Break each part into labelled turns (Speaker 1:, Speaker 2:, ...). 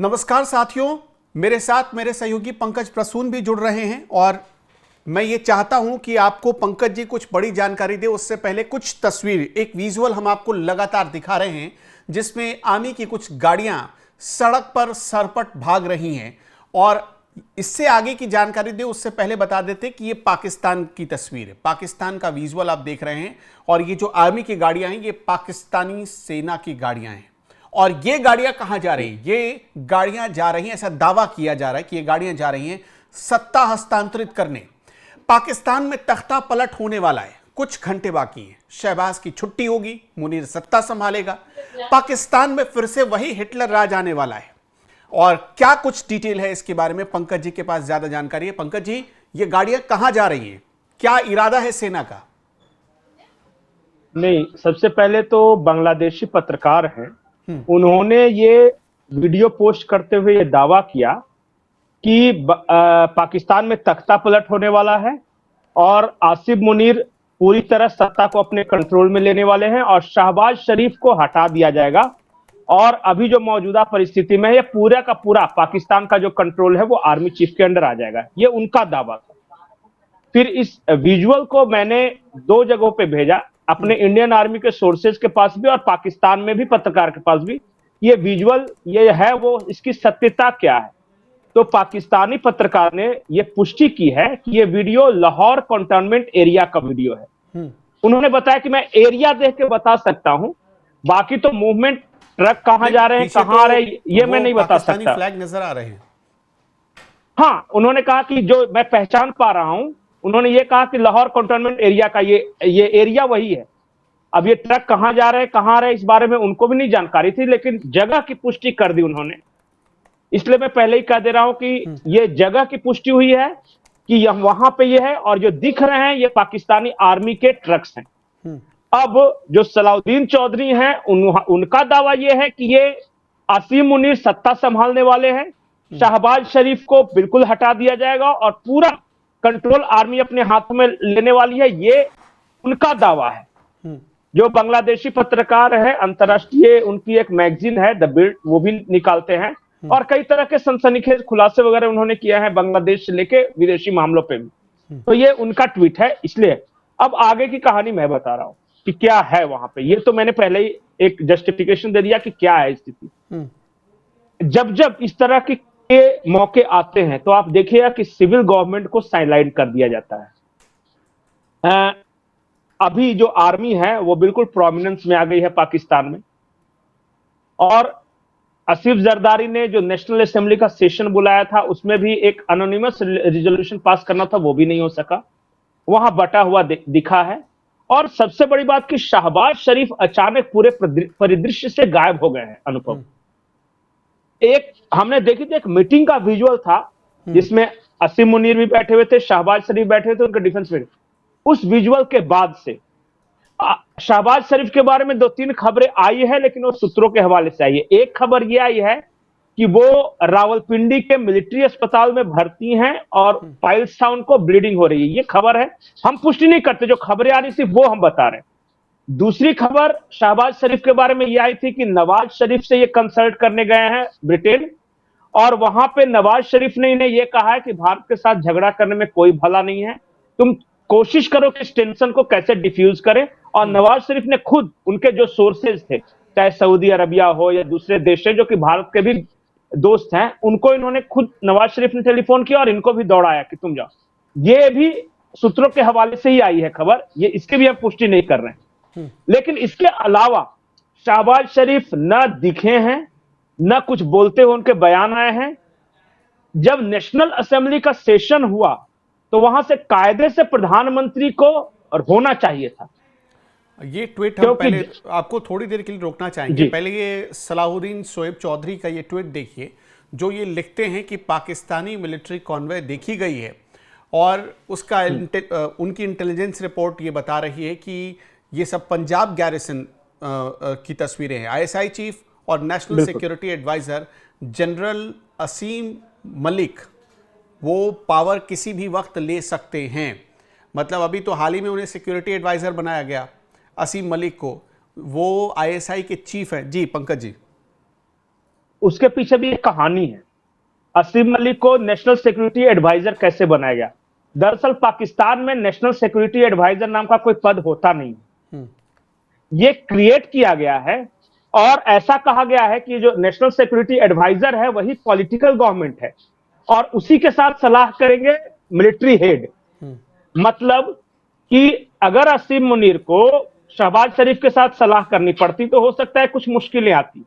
Speaker 1: नमस्कार साथियों, मेरे साथ मेरे सहयोगी पंकज प्रसून भी जुड़ रहे हैं और मैं ये चाहता हूं कि आपको पंकज जी कुछ बड़ी जानकारी दे। उससे पहले कुछ तस्वीर, एक विजुअल हम आपको लगातार दिखा रहे हैं जिसमें आर्मी की कुछ गाड़ियां सड़क पर सरपट भाग रही हैं। और इससे आगे की जानकारी दे उससे पहले बता देते कि ये पाकिस्तान की तस्वीर है, पाकिस्तान का विजुअल आप देख रहे हैं। और ये जो आर्मी की गाड़ियां हैं ये पाकिस्तानी सेना की गाड़ियां हैं। और ये गाड़ियां कहां जा रही हैं? ये गाड़ियां जा रही हैं, ऐसा दावा किया जा रहा है कि ये गाड़ियां जा रही हैं सत्ता हस्तांतरित करने। पाकिस्तान में तख्ता पलट होने वाला है, कुछ घंटे बाकी हैं। शहबाज की छुट्टी होगी, मुनीर सत्ता संभालेगा, पाकिस्तान में फिर से वही हिटलर राज आने वाला है। और क्या कुछ डिटेल है इसके बारे में पंकज जी के पास ज्यादा जानकारी है। पंकज जी, ये गाड़ियां कहां जा रही हैं, क्या इरादा है सेना का?
Speaker 2: नहीं, सबसे पहले तो बांग्लादेशी पत्रकार हैं, उन्होंने ये वीडियो पोस्ट करते हुए ये दावा किया कि पाकिस्तान में तख्ता पलट होने वाला है और आसिफ मुनीर पूरी तरह सत्ता को अपने कंट्रोल में लेने वाले हैं और शहबाज शरीफ को हटा दिया जाएगा। और अभी जो मौजूदा परिस्थिति में ये पूरा का पूरा पाकिस्तान का जो कंट्रोल है वो आर्मी चीफ के अंडर आ जाएगा। ये उनका दावा था। फिर इस विजुअल को मैंने 2 जगहों पे भेजा, अपने इंडियन आर्मी के सोर्सेज के पास भी और पाकिस्तान में भी पत्रकार के पास भी। ये विजुअल ये है, वो इसकी सत्यता क्या है? तो पाकिस्तानी पत्रकार ने ये पुष्टि की है कि ये वीडियो लाहौर कंटोनमेंट एरिया का वीडियो है। उन्होंने बताया कि मैं एरिया देख के बता सकता हूं, बाकी तो मूवमेंट ट्रक कहां जा रहे हैं, कहां आ रहे हैं, ये मैं नहीं बता सकता।
Speaker 1: फ्लैग नजर आ रहे हैं।
Speaker 2: हाँ, उन्होंने कहा कि जो मैं पहचान पा रहा हूं, उन्होंने ये कहा कि लाहौर कंटोनमेंट एरिया का ये एरिया वही है। अब ये ट्रक कहां जा रहे हैं, कहां आ रहे हैं, इस बारे में उनको भी नहीं जानकारी थी, लेकिन जगह की पुष्टि कर दी उन्होंने। इसलिए मैं पहले ही कह दे रहा हूं कि ये जगह की पुष्टि हुई है कि यह वहां पे ये है और जो दिख रहे हैं ये पाकिस्तानी आर्मी के ट्रक्स हैं। अब जो सलाउद्दीन चौधरी हैं, उनका दावा यह है कि ये आसिम मुनीर सत्ता संभालने वाले हैं, शहबाज शरीफ को बिल्कुल हटा दिया जाएगा और पूरा कंट्रोल आर्मी अपने हाथों में लेने वाली है। ये उनका दावा है। जो बांग्लादेशी पत्रकार है, अंतर्राष्ट्रीय उनकी एक मैगजीन है द बिल्ड, वो भी निकालते हैं और कई तरह के सनसनीखेज खुलासे वगैरह उन्होंने किया है बांग्लादेश से लेके विदेशी मामलों पे भी। तो ये उनका ट्वीट है। इसलिए अब आगे की कहानी मैं बता रहा हूं कि क्या है वहां पे। ये तो मैंने पहले ही एक जस्टिफिकेशन दे दिया कि क्या है स्थिति। जब जब इस तरह के मौके आते हैं तो आप देखिएगा कि सिविल गवर्नमेंट को साइडलाइन कर दिया जाता है। अभी जो आर्मी है वो बिल्कुल प्रोमिनेंस में आ गई है पाकिस्तान में। और आसिफ जरदारी ने जो नेशनल असेंबली का सेशन बुलाया था उसमें भी एक एनोनिमस रिजोल्यूशन पास करना था, वो भी नहीं हो सका, वहां बटा हुआ दिखा है। और सबसे बड़ी बात कि शहबाज शरीफ अचानक पूरे परिदृश्य से गायब हो गए हैं। अनुपम, एक हमने देखी थी, एक मीटिंग का विजुअल था जिसमें आसिम मुनीर भी बैठे हुए थे, शहबाज शरीफ बैठे हुए थे, उनके डिफेंस में। उस विजुअल के बाद से शहबाज शरीफ के बारे में 2-3 खबरें आई है, लेकिन वो सूत्रों के हवाले से आई है। एक खबर यह आई है कि वो रावलपिंडी के मिलिट्री अस्पताल में भर्ती हैं और पाइल्स था उनको, ब्लीडिंग हो रही है। ये खबर है, हम पुष्टि नहीं करते, जो खबरें आ रही थी वो हम बता रहे हैं। दूसरी खबर शहबाज शरीफ के बारे में यह आई थी कि नवाज शरीफ से ये कंसल्ट करने गए हैं ब्रिटेन, और वहां पे नवाज शरीफ ने इन्हें यह कहा है कि भारत के साथ झगड़ा करने में कोई भला नहीं है, तुम कोशिश करो कि इस टेंशन को कैसे डिफ्यूज करें। और नवाज शरीफ ने खुद, उनके जो सोर्सेज थे, चाहे सऊदी अरबिया हो या दूसरे देश है जो कि भारत के भी दोस्त हैं, उनको इन्होंने खुद, नवाज शरीफ ने टेलीफोन किया और इनको भी दौड़ाया कि तुम जाओ। ये भी सूत्रों के हवाले से ही आई है खबर, ये इसकी भी हम पुष्टि नहीं कर रहे हैं। लेकिन इसके अलावा शहबाज शरीफ न दिखे हैं, न कुछ बोलते हुए उनके बयान आए हैं। जब नेशनल असेंबली का सेशन हुआ तो वहां से कायदे से प्रधानमंत्री को होना चाहिए था।
Speaker 1: ये ट्वीट हम पहले आपको थोड़ी देर के लिए रोकना चाहेंगे। पहले ये सलाहुद्दीन शोएब चौधरी का ये ट्वीट देखिए, जो ये लिखते हैं कि पाकिस्तानी मिलिट्री कॉन्वॉय देखी गई है और उसका उनकी इंटेलिजेंस रिपोर्ट ये बता रही है कि ये सब पंजाब गैरिसन की तस्वीरें हैं। आईएसआई चीफ और नेशनल सिक्योरिटी एडवाइजर जनरल असीम मलिक वो पावर किसी भी वक्त ले सकते हैं। मतलब अभी तो हाल ही में उन्हें सिक्योरिटी एडवाइजर बनाया गया, असीम मलिक को, वो आईएसआई के चीफ हैं। जी पंकज जी।
Speaker 2: उसके पीछे भी एक कहानी है। असीम मलिक को नेशनल सिक्योरिटी एडवाइजर कैसे बनाया गया? दरअसल पाकिस्तान में नेशनल सिक्योरिटी एडवाइजर नाम का कोई पद होता नहीं, ये क्रिएट किया गया है और ऐसा कहा गया है कि जो नेशनल सिक्योरिटी एडवाइजर है वही पॉलिटिकल गवर्नमेंट है और उसी के साथ सलाह करेंगे मिलिट्री हेड। मतलब कि अगर असीम मुनीर को शहबाज शरीफ के साथ सलाह करनी पड़ती तो हो सकता है कुछ मुश्किलें आती,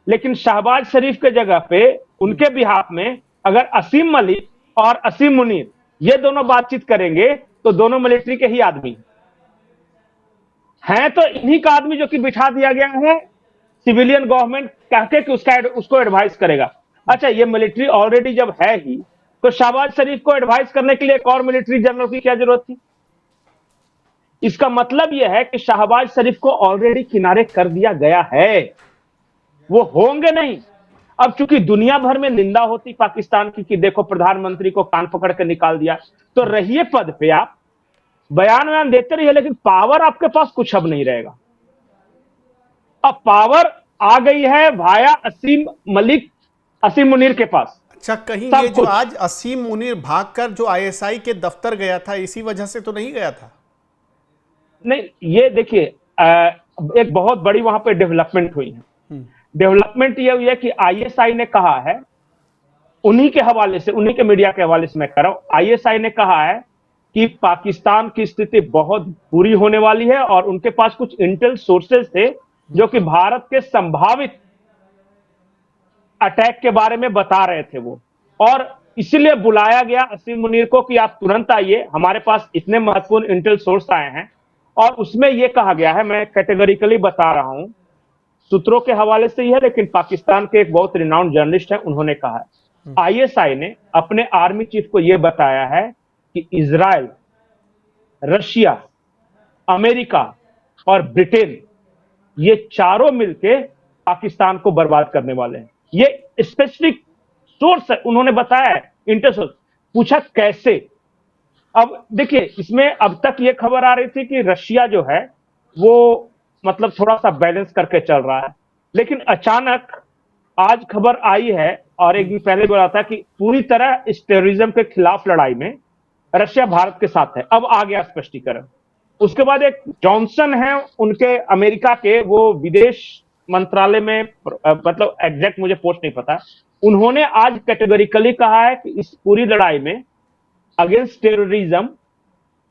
Speaker 2: लेकिन शहबाज शरीफ के जगह पे उनके बिहाफ में अगर असीम मलिक और असीम मुनीर ये दोनों बातचीत करेंगे तो दोनों मिलिट्री के ही आदमी हैं, तो इन्हीं का आदमी जो कि बिठा दिया गया है सिविलियन गवर्नमेंट कहके कि उसको एडवाइस करेगा। अच्छा, ये मिलिट्री ऑलरेडी जब है ही तो शहबाज शरीफ को एडवाइस करने के लिए एक और मिलिट्री जनरल की क्या जरूरत थी? इसका मतलब यह है कि शहबाज शरीफ को ऑलरेडी किनारे कर दिया गया है, वो होंगे नहीं। अब चूंकि दुनिया भर में निंदा होती पाकिस्तान की कि देखो प्रधानमंत्री को कान पकड़ के निकाल दिया, तो रहिए पद पे, आप बयान देते रहिए, लेकिन पावर आपके पास कुछ अब नहीं रहेगा। अब पावर आ गई है भाया असीम मलिक, असीम मुनीर के पास।
Speaker 1: अच्छा, कहीं ये जो आज असीम मुनीर भागकर जो आईएसआई के दफ्तर गया था, इसी वजह से तो नहीं गया था?
Speaker 2: नहीं, ये देखिए एक बहुत बड़ी वहां पे डेवलपमेंट हुई है। डेवलपमेंट ये हुई है कि आईएसआई ने कहा है, उन्हीं के हवाले से, उन्हीं के मीडिया के हवाले से मैं कह रहा हूं, आईएसआई ने कहा है कि पाकिस्तान की स्थिति बहुत बुरी होने वाली है और उनके पास कुछ इंटेल सोर्सेज थे जो कि भारत के संभावित अटैक के बारे में बता रहे थे वो, और इसीलिए बुलाया गया असीम मुनीर को कि आप तुरंत आइए, हमारे पास इतने महत्वपूर्ण इंटेल सोर्स आए हैं। और उसमें यह कहा गया है, मैं कैटेगरिकली बता रहा हूं, सूत्रों के हवाले से ही है, लेकिन पाकिस्तान के एक बहुत रिनाउंड जर्नलिस्ट है, उन्होंने कहा है आईएसआई ने अपने आर्मी चीफ को यह बताया है कि इजराइल, रशिया, अमेरिका और ब्रिटेन, ये चारों मिलके पाकिस्तान को बर्बाद करने वाले हैं। ये स्पेसिफिक सोर्स है, उन्होंने बताया है, इंटर सोर्स। पूछा कैसे? अब देखिए, इसमें अब तक ये खबर आ रही थी कि रशिया जो है वो मतलब थोड़ा सा बैलेंस करके चल रहा है, लेकिन अचानक आज खबर आई है, और एक दिन पहले बोला था कि पूरी तरह इस टेररिज्म के खिलाफ लड़ाई में रशिया भारत के साथ है। अब आ गया स्पष्टीकरण। उसके बाद एक जॉनसन है उनके अमेरिका के, वो विदेश मंत्रालय में, मतलब एग्जैक्ट मुझे पोस्ट नहीं पता, उन्होंने आज कैटेगरिकली कहा है कि इस पूरी लड़ाई में अगेंस्ट टेररिज्म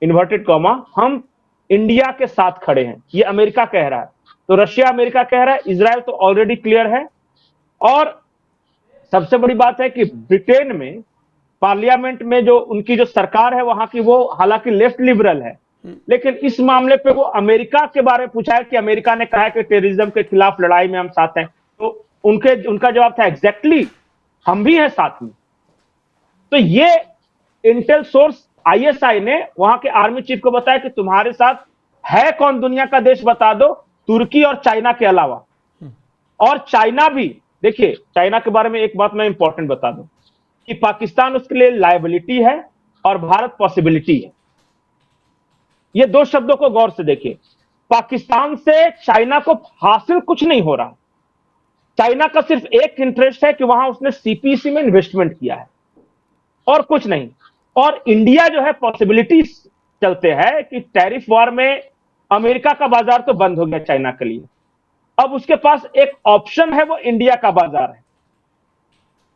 Speaker 2: इन्वर्टेड कॉमा हम इंडिया के साथ खड़े हैं, ये अमेरिका कह रहा है। तो रशिया अमेरिका कह रहा है, इजराइल तो ऑलरेडी क्लियर है। और सबसे बड़ी बात है कि ब्रिटेन में पार्लियामेंट में जो उनकी जो सरकार है वहां की, वो हालांकि लेफ्ट लिबरल है, लेकिन इस मामले पे वो अमेरिका के बारे में पूछा है कि अमेरिका ने कहा है कि टेररिज्म के खिलाफ लड़ाई में हम साथ हैं, तो उनका जवाब था एग्जैक्टली, हम भी हैं साथ में। तो ये इंटेल सोर्स आईएसआई ने वहां के आर्मी चीफ को बताया कि तुम्हारे साथ है कौन दुनिया का देश बता दो, तुर्की और चाइना के अलावा। और चाइना भी, देखिए चाइना के बारे में एक बात मैं इंपॉर्टेंट बता दूं कि पाकिस्तान उसके लिए लायबिलिटी है और भारत पॉसिबिलिटी है। ये दो शब्दों को गौर से देखिए। पाकिस्तान से चाइना को हासिल कुछ नहीं हो रहा, चाइना का सिर्फ एक इंटरेस्ट है कि वहां उसने सीपीसी में इन्वेस्टमेंट किया है और कुछ नहीं। और इंडिया जो है पॉसिबिलिटी चलते हैं कि टैरिफ वॉर में अमेरिका का बाजार तो बंद हो गया चाइना के लिए, अब उसके पास एक ऑप्शन है, वो इंडिया का बाजार है।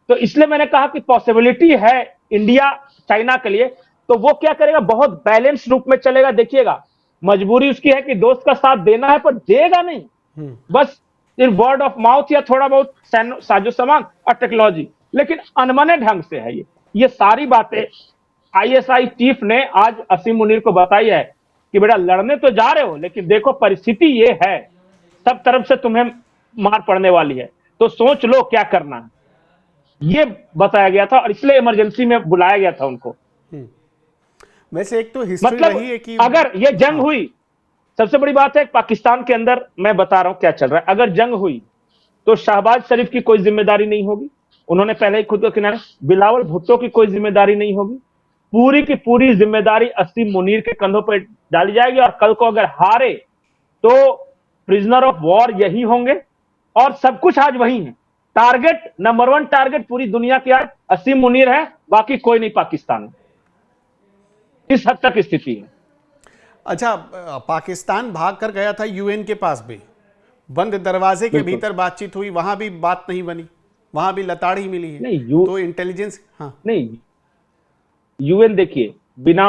Speaker 2: तो इसलिए मैंने कहा कि पॉसिबिलिटी है इंडिया चाइना के लिए, तो वो क्या करेगा, बहुत बैलेंस रूप में चलेगा। देखिएगा, मजबूरी उसकी है कि दोस्त का साथ देना है, पर देगा नहीं, बस इन वर्ड ऑफ माउथ या थोड़ा बहुत साजो सामान और टेक्नोलॉजी, लेकिन अनमने ढंग से है। ये सारी बातें आईएसआई चीफ ने आज असीम मुनीर को बताई है कि बेटा लड़ने तो जा रहे हो, लेकिन देखो परिस्थिति ये है, सब तरफ से तुम्हें मार पड़ने वाली है, तो सोच लो क्या करना है। ये बताया गया था और इसलिए इमरजेंसी में बुलाया गया था उनको।
Speaker 1: वैसे एक तो हिस्ट्री
Speaker 2: मतलब
Speaker 1: रही है कि
Speaker 2: अगर ये जंग हुई, सबसे बड़ी बात है पाकिस्तान के अंदर, मैं बता रहा हूं क्या चल रहा है, अगर जंग हुई तो शहबाज शरीफ की कोई जिम्मेदारी नहीं होगी, उन्होंने पहले ही खुद को किनारे, बिलावल भुट्टो की कोई जिम्मेदारी नहीं होगी, पूरी की पूरी जिम्मेदारी असीम मुनीर के कंधों पर डाली जाएगी। और कल को अगर हारे तो प्रिजनर ऑफ वॉर यही होंगे, और सब कुछ आज वही है। टारगेट नंबर 1 टारगेट पूरी दुनिया की आज असीम मुनीर है, बाकी कोई नहीं पाकिस्तान में। इस हद तक स्थिति है।
Speaker 1: अच्छा, पाकिस्तान भाग कर गया था यूएन के पास भी, बंद दरवाजे के
Speaker 2: बिल्कुल।
Speaker 1: भीतर बातचीत हुई, वहां भी बात नहीं बनी, वहां भी लताड़ ही मिली है।
Speaker 2: नहीं
Speaker 1: तो इंटेलिजेंस, हाँ
Speaker 2: नहीं, यूएन देखिए बिना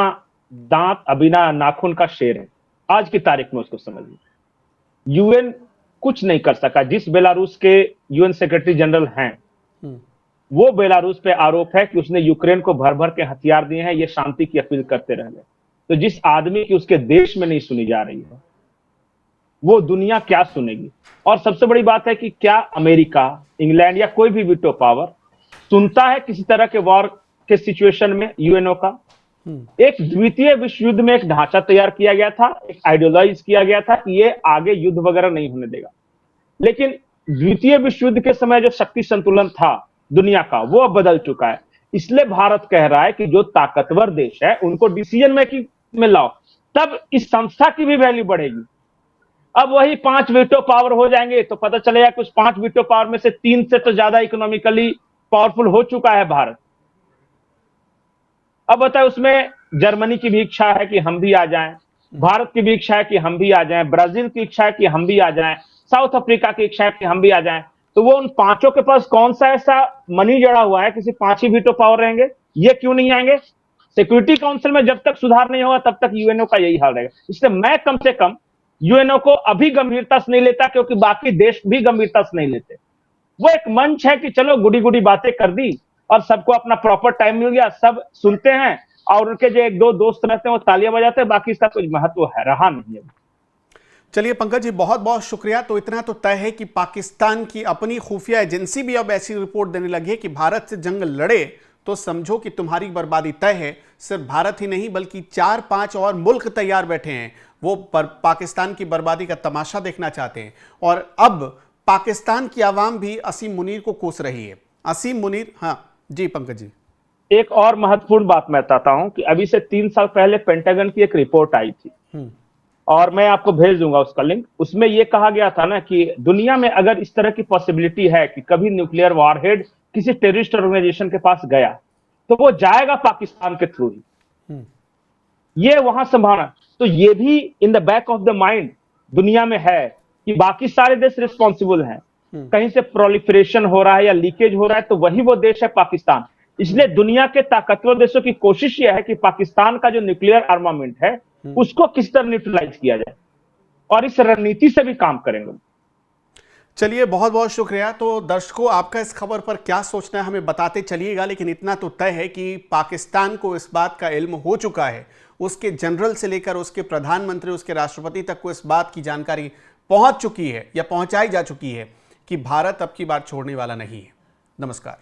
Speaker 2: दांत बिना नाखून का शेर है, आज की तारीख में उसको समझिए। यूएन कुछ नहीं कर सका। जिस बेलारूस के यूएन सेक्रेटरी जनरल हैं, वो बेलारूस पे आरोप है कि उसने यूक्रेन को भर भर के हथियार दिए हैं, ये शांति की अपील करते रहे। तो जिस आदमी की उसके देश में नहीं सुनी जा रही है, वो दुनिया क्या सुनेगी? और सबसे बड़ी बात है कि क्या अमेरिका, इंग्लैंड या कोई भी वीटो पावर सुनता है किसी तरह के वॉर के सिचुएशन में यूएनओ का? एक द्वितीय विश्व युद्ध में एक ढांचा तैयार किया गया था, एक आइडियोलाइज किया गया था कि ये आगे युद्ध वगैरह नहीं होने देगा। लेकिन द्वितीय विश्व युद्ध के समय जो शक्ति संतुलन था दुनिया का, वो अब बदल चुका है। इसलिए भारत कह रहा है कि जो ताकतवर देश है उनको डिसीजन मेकिंग में लाओ, तब इस संस्था की भी वैल्यू बढ़ेगी। अब वही 5 वीटो पावर हो जाएंगे तो पता चलेगा कि उस 5 वीटो पावर में से 3 से तो ज्यादा इकोनॉमिकली पावरफुल हो चुका है भारत। अब बताए, उसमें जर्मनी की भी इच्छा है कि हम भी आ जाएं, भारत की भी इच्छा है कि हम भी आ जाएं, ब्राजील की इच्छा है कि हम भी आ जाएं, साउथ अफ्रीका की इच्छा है कि हम भी आ जाएं। तो वो उन पांचों के पास कौन सा ऐसा मनी जड़ा हुआ है कि सिर्फ 5 ही वीटो पावर रहेंगे? ये क्यों नहीं आएंगे? सिक्योरिटी काउंसिल में जब तक सुधार नहीं होगा तब तक यूएनओ का यही हाल रहेगा। इसलिए मैं कम से कम यूएनओ को अभी गंभीरता से नहीं लेता, क्योंकि बाकी देश भी गंभीरता से नहीं लेते। वो एक मंच है कि चलो गुड़ी गुड़ी बातें कर दी और सबको अपना प्रॉपर टाइम मिल गया, सब सुनते हैं और उनके जो 1-2 दोस्त रहते हैं वो तालियां बजाते हैं, बाकी इसका कुछ महत्व है रहा नहीं है।
Speaker 1: चलिए पंकज जी, बहुत बहुत शुक्रिया। तो इतना तो तय है कि पाकिस्तान की अपनी खुफिया एजेंसी भी अब ऐसी रिपोर्ट देने लगी है कि भारत से जंग लड़े तो समझो कि तुम्हारी बर्बादी तय है। सिर्फ भारत ही नहीं बल्कि 4-5 और मुल्क तैयार बैठे हैं, वो पाकिस्तान की बर्बादी का तमाशा देखना चाहते हैं। और अब पाकिस्तान की आवाम भी असीम मुनीर को कोस रही है। असीम मुनीर, हाँ जी पंकज जी।
Speaker 2: एक और महत्वपूर्ण बात मैं बताता हूं कि अभी से 3 साल पहले पेंटागन की एक रिपोर्ट आई थी और मैं आपको भेज दूंगा उसका लिंक। उसमें यह कहा गया था ना कि दुनिया में अगर इस तरह की पॉसिबिलिटी है कि कभी न्यूक्लियर वॉरहेड किसी टेररिस्ट ऑर्गेनाइजेशन के पास गया तो वो जाएगा पाकिस्तान के थ्रू ही। ये वहां संभावना, तो ये भी in the back of the mind दुनिया में है कि बाकी सारे देश रिस्पॉन्सिबल हैं। कहीं से प्रोलिफरेशन हो रहा है या लीकेज हो रहा है तो वही वो देश है पाकिस्तान। इसलिए दुनिया के ताकतवर देशों की कोशिश यह है कि पाकिस्तान का जो न्यूक्लियर आर्मामेंट है उसको किस तरह न्यूट्रलाइज किया जाए, और इस रणनीति से भी काम करेंगे।
Speaker 1: चलिए बहुत बहुत शुक्रिया। तो दर्शकों, आपका इस खबर पर क्या सोचना है हमें बताते चलिएगा, लेकिन इतना तो तय है कि पाकिस्तान को इस बात का इल्म हो चुका है, उसके जनरल से लेकर उसके प्रधानमंत्री, उसके राष्ट्रपति तक को इस बात की जानकारी पहुंच चुकी है या पहुंचाई जा चुकी है कि भारत अब की बात छोड़ने वाला नहीं है। नमस्कार।